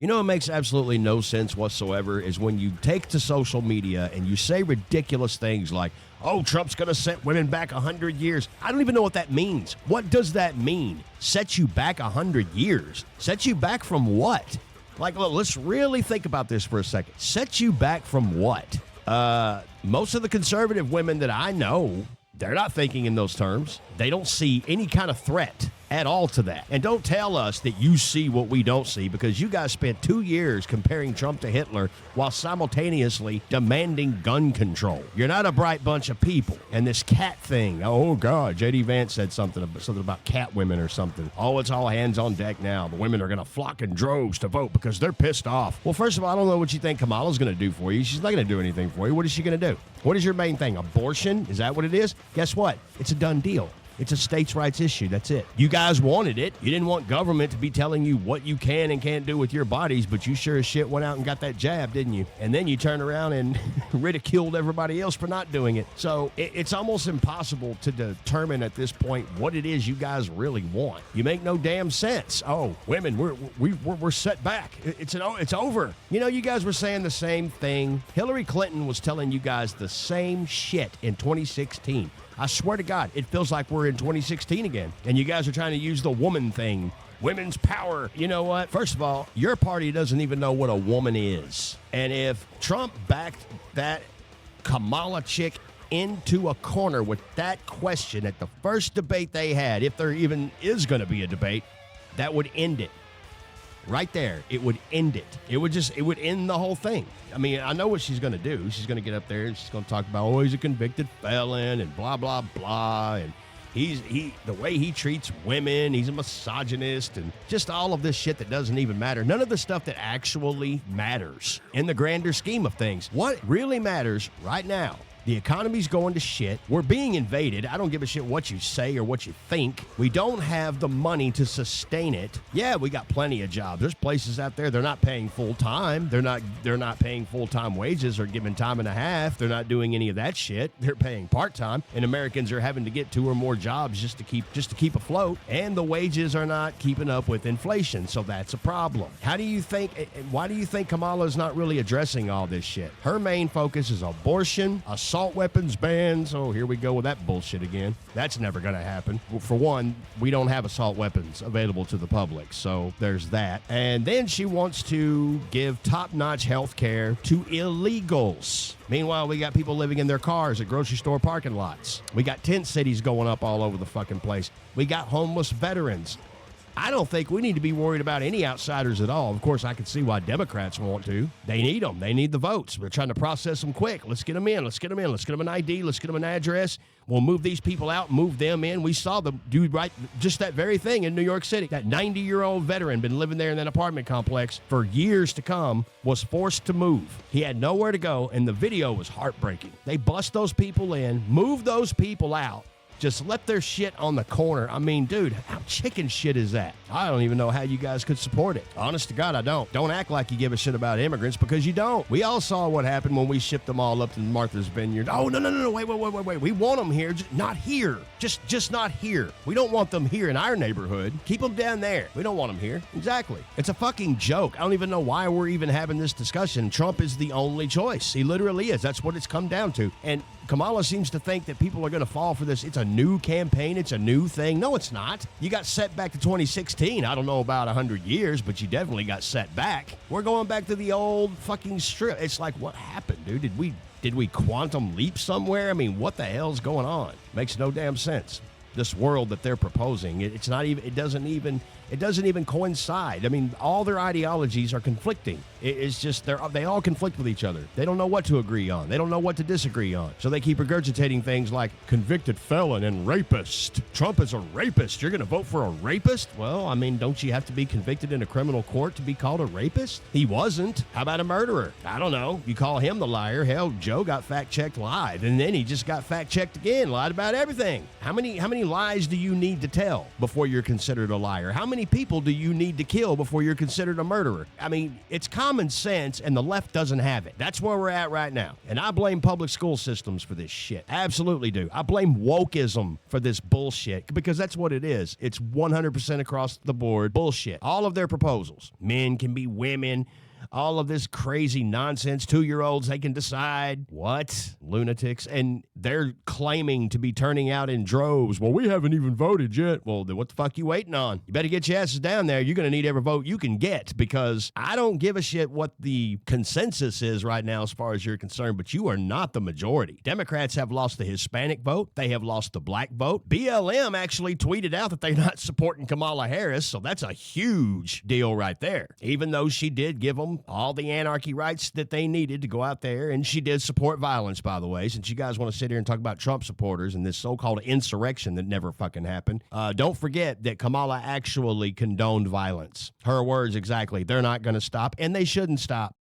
You know, it makes absolutely no sense whatsoever is when you take to social media and you say ridiculous things like, oh, Trump's going to set women back 100 years. I don't even know what that means. What does that mean? Set you back 100 years? Set you back from what? Like, look, let's really think about this for a second. Set you back from what? Most of the conservative women that I know, they're not thinking in those terms. They don't see any kind of threat at all to that. And don't tell us that you see what we don't see, because you guys spent 2 years comparing Trump to Hitler while simultaneously demanding gun control. You're not a bright bunch of people. And this cat thing, oh God, J.D. Vance said something about cat women or something. Oh, it's all hands on deck now. The women are going to flock in droves to vote because they're pissed off. Well, first of all, I don't know what you think Kamala's going to do for you. She's not going to do anything for you. What is she going to do? What is your main thing? Abortion? Is that what it is? Guess what? It's a done deal. It's a states' rights issue. That's it. You guys wanted it. You didn't want government to be telling you what you can and can't do with your bodies, but you sure as shit went out and got that jab, didn't you? And then you turned around and ridiculed everybody else for not doing it. So it's almost impossible to determine at this point what it is you guys really want. You make no damn sense. Oh, women, we're set back. It's over. You know, you guys were saying the same thing. Hillary Clinton was telling you guys the same shit in 2016. I swear to God, it feels like we're in 2016 again. And you guys are trying to use the woman thing. Women's power. You know what? First of all, your party doesn't even know what a woman is. And if Trump backed that Kamala chick into a corner with that question at the first debate they had, if there even is going to be a debate, that would end it. Right there, it would end it. It would end the whole thing. I mean, I know what she's going to do. She's going to get up there and she's going to talk about, oh, he's a convicted felon and blah, blah, blah. And the way he treats women, he's a misogynist and just all of this shit that doesn't even matter. None of the stuff that actually matters in the grander scheme of things. What really matters right now? The economy's going to shit. We're being invaded. I don't give a shit what you say or what you think. We don't have the money to sustain it. Yeah, we got plenty of jobs. There's places out there, they're not paying full time. They're not paying full-time wages or giving time and a half. They're not doing any of that shit. They're paying part-time. And Americans are having to get 2 or more jobs just to keep afloat. And the wages are not keeping up with inflation. So that's a problem. Why do you think Kamala's not really addressing all this shit? Her main focus is abortion, assault weapons bans. Oh, here we go with that bullshit again. That's never going to happen. Well, for one, we don't have assault weapons available to the public, so there's that. And then she wants to give top-notch health care to illegals. Meanwhile, we got people living in their cars at grocery store parking lots. We got tent cities going up all over the fucking place. We got homeless veterans. I don't think we need to be worried about any outsiders at all. Of course, I can see why Democrats want to. They need them. They need the votes. We're trying to process them quick. Let's get them in. Let's get them in. Let's get them an ID. Let's get them an address. We'll move these people out, move them in. We saw them do just that very thing in New York City. That 90-year-old veteran been living there in that apartment complex for years to come, was forced to move. He had nowhere to go, and the video was heartbreaking. They bust those people in, move those people out, just left their shit on the corner. I mean, dude, how chicken shit is that? I don't even know how you guys could support it. Honest to God, I don't. Don't act like you give a shit about immigrants, because you don't. We all saw what happened when we shipped them all up to Martha's Vineyard. Oh, no, wait. We want them here, just not here. Just not here. We don't want them here in our neighborhood. Keep them down there. We don't want them here. Exactly. It's a fucking joke. I don't even know why we're even having this discussion. Trump is the only choice. He literally is. That's what it's come down to. And Kamala seems to think that people are going to fall for this. It's a new campaign. It's a new thing. No, it's not. You got set back to 2016. I don't know about 100 years, but you definitely got set back. We're going back to the old fucking strip. It's like, what happened, dude? Did we quantum leap somewhere? I mean, what the hell's going on? Makes no damn sense. This world that they're proposing, it doesn't even coincide. I mean, all their ideologies are conflicting. It's just they all conflict with each other. They don't know what to agree on. They don't know what to disagree on. So they keep regurgitating things like convicted felon and rapist. Trump is a rapist. You're going to vote for a rapist? Well, I mean, don't you have to be convicted in a criminal court to be called a rapist? He wasn't. How about a murderer? I don't know. You call him the liar. Hell, Joe got fact-checked live, and then he just got fact-checked again, lied about everything. How many lies do you need to tell before you're considered a liar? How many many people do you need to kill before you're considered a murderer? I mean, it's common sense, and the left doesn't have it. That's where we're at right now. And I blame public school systems for this shit. Absolutely do. I blame wokeism for this bullshit, because that's what it is. It's 100% across the board bullshit. All of their proposals. Men can be women. All of this crazy nonsense. 2-year-olds, they can decide. What? Lunatics. And they're claiming to be turning out in droves. Well, we haven't even voted yet. Well, then what the fuck you waiting on? You better get your asses down there. You're going to need every vote you can get, because I don't give a shit what the consensus is right now as far as you're concerned, but you are not the majority. Democrats have lost the Hispanic vote. They have lost the black vote. BLM actually tweeted out that they're not supporting Kamala Harris, so that's a huge deal right there. Even though she did give them all the anarchy rights that they needed to go out there, and she did support violence, by the way, since you guys want to sit here and talk about Trump supporters and this so-called insurrection that never fucking happened. Don't forget that Kamala actually condoned violence. Her words exactly. They're not going to stop, and they shouldn't stop.